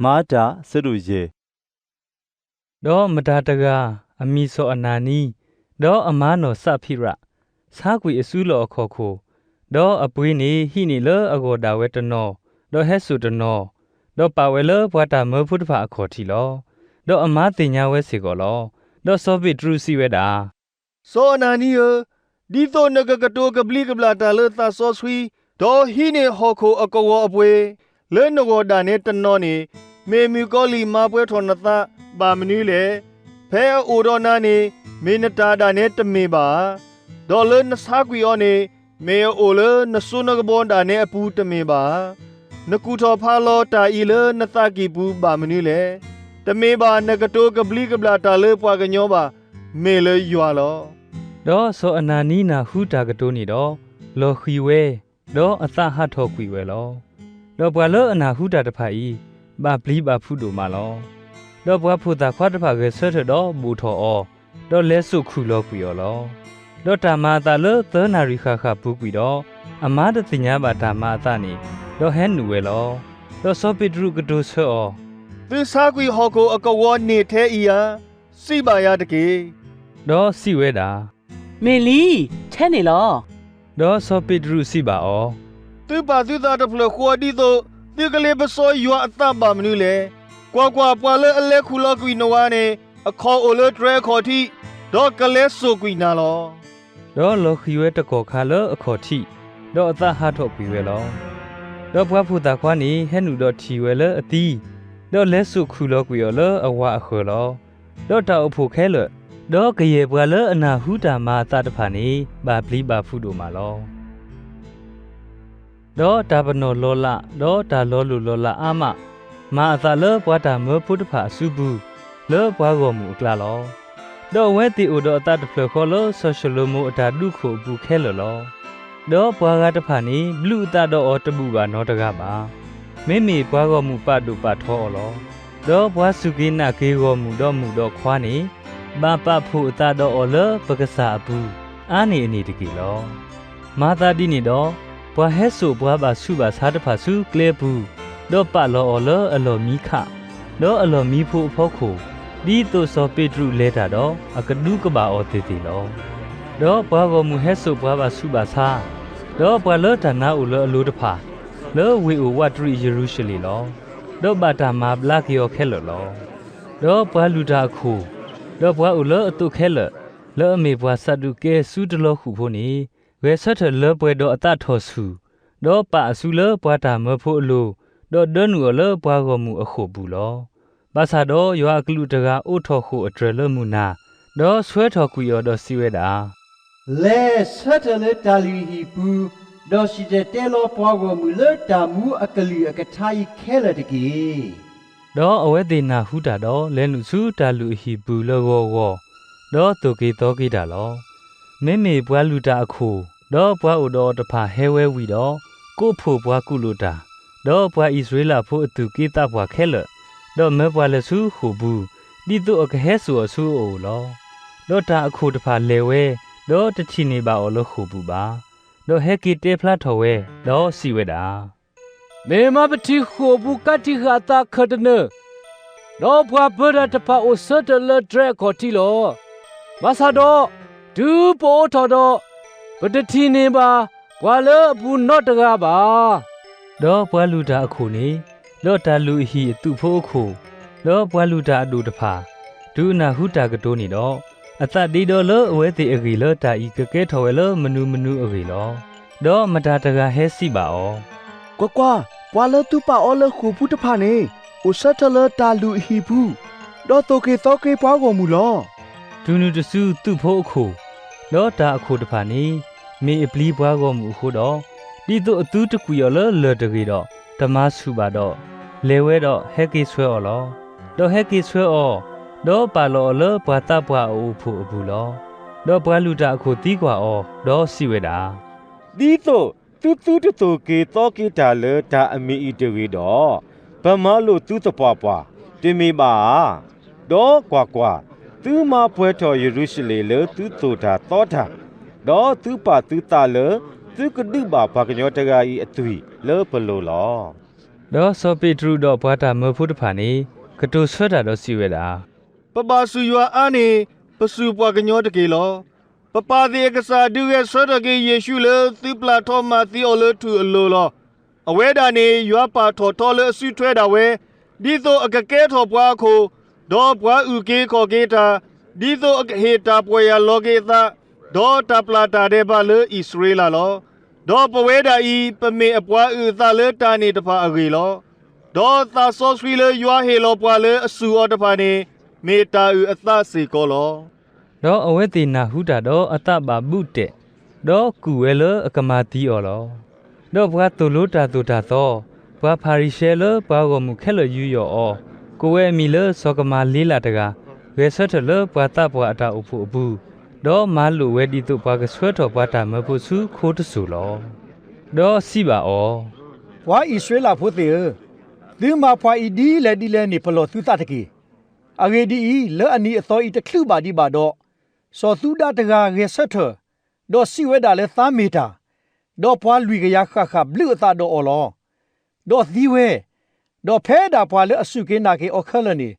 มาตาสรุเยดอมดาตกาอมีโซอนานีดออมาโนสัพพิระสากุยอสุโลอขอโคดออปุยนีหินีเลอโกดาเวตโนดอเฮสุตโนดอปาเวเลปวตามพุทธภาขอทีลอดออมาติญาเวสิกอลอดอซอบิตรูซีเวดาโซนานีเอดีโตนกกะโตกะบลีกะบลาตาเลตาซอสวีดอฮีเนฮอโคอโกวออปเวเลนโกดาเนตนอนีเมมิโกลีมาเปทอนตาบามนีเลแพโอดอนานีเมนตาดาเนตเมบาดอเลนสากุยอนีเมโอเลนสุนกบอนดาเนอปูตเมบานกูทอพาโลตาอีเลนตากีปูบามนีเลตเมบานกะโตกะบลีกะบลาตาเลปวากะญอบาเมเลยัวลอดอโซอนานีนาหูตากะโตนีดอโลขีเวดออตาหะทอกุยเวลอดอปวาเลอนาหูตาตะไผบาบลีบาฟุโดมาลอดอปวาฟุตาควาตะพะเกเซทดอบูทออดอเลสุขุโลกุยอลอดอตามาตาเลเตนาริคาคาปุกุยดออามาตติญญาบาตามาตานีดอแฮนูเวลอดอซอปิตรุกะโตซอသစကွီဟောကိုအကဝနေသေးဤယာစိပါရတကေดอสิเวดาเมลีแช่နေလောดอซอปิตรุสิบาอသူပါသူသားတဖလခွာဒီတော့ဒီကလေးပစောရွာအတပါမနူးလေကွာကွာပွာလဲအလဲခူလောကွီနဝါနေအခေါ်အိုလဲဒရဲခေါ်တိဒေါကလဲဆိုကွီနာလော ดอโลขีเวตะกอคาเลอขอทิดออตาหะทอกุยเวลอดอปวาฟุตาควานีแฮนูดอทีเวเลอติดอเลสุขุโลกุยอเลออวะอขอลอดอตาอโผแคเลดอกะเยปวาเลออนาหูตามาตาตะผานีบาบลีบาฟุโดมาลอดอตาปโนโลละดอตาโลลุโลละอามามาอาตาเลปวาตามพุทธภาสุบุเลปวาโกมุอกลาลอดอเวติอุดอตาตะเพลขอลอโซชโลโมอตาดุโขบุแคลลอดอปวากาตะผานีบลูตาดออตบุบานอตกะบาเมมีปวาโกมุปะดุปะทอลอดอปวาสุกินะเกโกมุดอควานีบาปะผู้ตาดออเลปกษาบูอานีอนีตะกีลอมาตาดินีดอปวาเฮสุปวาบาสุบาสาตะผาสุเคลบูดอปะลออเลอลอมีขะดออลอมีผู้พอโคดีโตซอเปตรุเลตาดออกะดุกบาออติติลอดอปวาโกมุเฮสุปวาบาสุบาซาดอปวาเลตานาอุเลอโลตะผาเลอเวโอวัตริเยรูชาเลมลอดอบาตามาบลากิโอเคลลอดอปวาลูดาคูดอปวาอุเลอตุเคลเลอเมปวาสัตุเกสุตโลขุโพนีเวซัทเลปวดออตาทอสุดอปะสุเลปวาตามโพโลดอดนูเลปวาโกมุอโขบูลอบาซาดอยออกลุตกาโอทอโขอเตรเลมุนาดอสเวทอกุยอดอสิเวดาလေဆက်တလေတာလီဟီပူဒေါ်ရှိတဲ့တဲလောပွားကိုမူလတာမူအကလီအကထိုင်ခဲလတကေดออเวตินาหูตาดอเลนุสุตาลุหิบูโลโกโกดอตุเกโตกิตาลอเมเมปวาลูตาอโคดอปวาอุดอตะผาเฮเววีดอโกโผปวากุลูตาดอปวาอิสราเอลโผอตุกิตาปวาแคลดอเมปวาเลสุโหบูดิตุอเกเฮสุอสุโอลอดอตาอโคตะผาเลเวดอตะชินีบาอโลโหบูบาดอเฮกิเตพลาทอเวดอสิเวดาเมมาปฏิโขบุกัติหาตาคดเนดอพวาเบดตะพาโอซตเลดรขอติโลมาซาดอดูโปทอดอปฏิทินีบาวาเลบุนอตกาบาดอปวาลูตาอโคนีดอตาลุหิตุโพโคดอปวาลูตาอดูตะผาดูนาหูตากะโตนีดอအတတိတော်လအဝဲတိအဂီလတာဤကကဲထော်ဝဲလမနုအဂီလောဒေါမတာတကဟဲစီပါအောကွာကွာပွာလဲသူပါအော်လဲခုဖူတဖာနေဥဆက်တလတာလူဟီဘူးဒေါ်တိုကေသောကေပွားကိုမူလောဒူနုတဆူသူ့ဖို့အခုလောတာအခုတဖာနေမေအပလီပွားကိုမူခုတော့ဒီတို့အတူတကူရလတကေတော့ဓမ္မစုပါတော့လေဝဲတော့ဟဲကေဆွဲအော်လောဒေါ်ဟဲကေဆွဲအော်ดอปาโลเลปวาตาปวาโอผู้อบูลอดอปวาลูตาโคตีกว่าอดอสิเวดาဒီတော့သူတူကေတော့ကေတာလေဒါအမီအီတဝီတော့ဗမာလို့သူတပွားပွားတင်မီပါတော့ကွာသူမပွဲတော်ယေရုရှလေလေသူဆိုတာတော့တာတော့သူပါသူတာလေသူကဒုပါဘာကညောတကကြီးအသွီလေဘလို့လော ဒေါ်စောပေထရူဒေါ်ဘွားတာမဖုတဖာနေကတူဆွတ်တာတော့စီဝဲတာ ပပဆူယွာအာနေပစုပွားကညောတကေလောပပသေးကစားဒူရဲ့ဆွတ်တကေယေရှုလေသူပလာထောမာသီအိုလေထူအလိုလောအဝဲဒါနေယွာပါထော်တော်လေအစုထွဲတာဝဲဒီသောအကကဲထော်ပွားခိုဒေါ်ဘွားဥကေခေါ်ကေတာဒီသောအကဟေတာပွေရလောကေတာဒေါ်တပလာတာတဲ့ပါလေဣသရေလလောဒေါ်ပဝဲဒါဤပမေအပွားဥသလေတာနေတဖာအဂေလောဒေါ်သာဆောဆွီလေယွာဟေလောပွားလေအဆူအော်တဖာနေမေတာဥအသစေကောလော ဒေါ်အဝဲတီနာဟုတာတော့အတပါပုတဲ့ဒေါ်ကူဝဲလအကမာတီအော်လောဒေါ်ဘွားတူလို့တာတူတာတော့ဘွားဖာရီရှဲလဘွားကမှုခဲလယူယောအောကိုဝဲမီလစောကမာလေးလာတကဝဲဆွတ်လဘွားတာဘွားအတာအဖို့အဘူးဒေါ်မာလူဝဲဒီတူဘွားကဆွတ်တော်ဘွားတာမဖို့စုခိုးတဆူလောဒေါ်စီပါအော ဝါဣသရေလဖို့တေဒီမှာဖွာဤဒီလေဒီလေနေပလောသူတတကေအဂေဒီလဲအနီအတော်ဤတခလူပါဒီပါတော့စောသူဒတကရေဆက်ထဒေါ်စီဝဲဒါလေသားမီတာဒေါ်ဖွာလူကရခခဘလူအတာတော့အော်လောဒေါ်သီဝဲဒေါ်ဖဲဒါဖွာလေအစုကေနာကေအခလနေ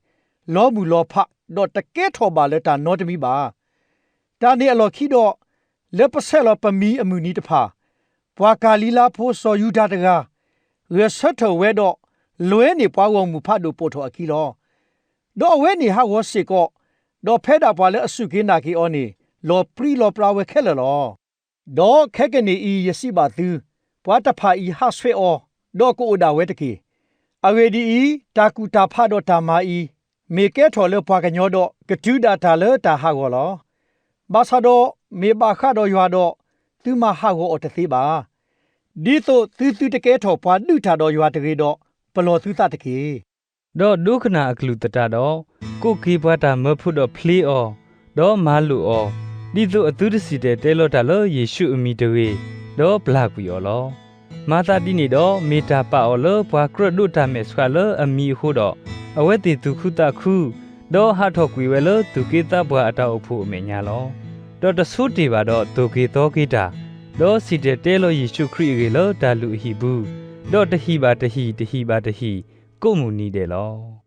လောဘူးလောဖဒေါ်တကဲထော်ပါလေတာနောတမီပါတာနေအလော်ခီတော့လက်ပဆက်လောပမီအမှုနီတဖာဘွာကာလီလာဖိုးစောယူဒတကရေဆက်ထဝဲတော့လွဲနေပွားဝမှုဖတ်တို့ပို့ထော်အခီလောဒေါ်ဝဲနေဟာဝစေကောဒေါ်ဖဲတာပွာလေအစုကေနာကေအောနေလောပရီလောပရာဝဲခဲလောဒေါ်ခဲကနေဤယစီပါသူပွားတဖာဤဟာဆွေအောဒေါ်ကိုဒါဝဲတကေအဝေဒီဤတာကူတာဖတ်တော့တာမာဤမေကဲထော်လေပွားကညောတော့ကတူဒါတာလေတာဟာကောလောဘာသာတော့မေဘာခါတော့ရွာတော့သူမဟာကိုအတသေးပါဒီတော့သူတကဲထော်ပွားဒုတာတော့ရွာတကေတော့ပလောသူတတကေ ဒေါ်ဒုခနာအကလူတတာတော့ကိုကီဘွားတာမဖုတော့ဖလီအောဒေါ်မာလူအောဒီသူအသူတစီတဲ့တဲလောတာလောယေရှုအမိတွေဒေါ်ဘလာကွီအောလောမာတာဒီနေတော့မေတာပါအောလောဘွာကရဒုတာမဲဆွာလောအမိဟုတော့အဝဲတီသူခုတခုဒေါ်ဟာထော်ကွီဝဲလောသူကေတာဘွာအတောက်ဖို့အမေညာလောဒေါ်တဆုတီပါတော့ဒုကေတော်ကေတာဒေါ်စီတဲ့တဲလောယေရှုခရစ်ရေလောတာလူဟီဘူးဒေါ်တဟီပါတဟီကိုမှုနီတယ်လော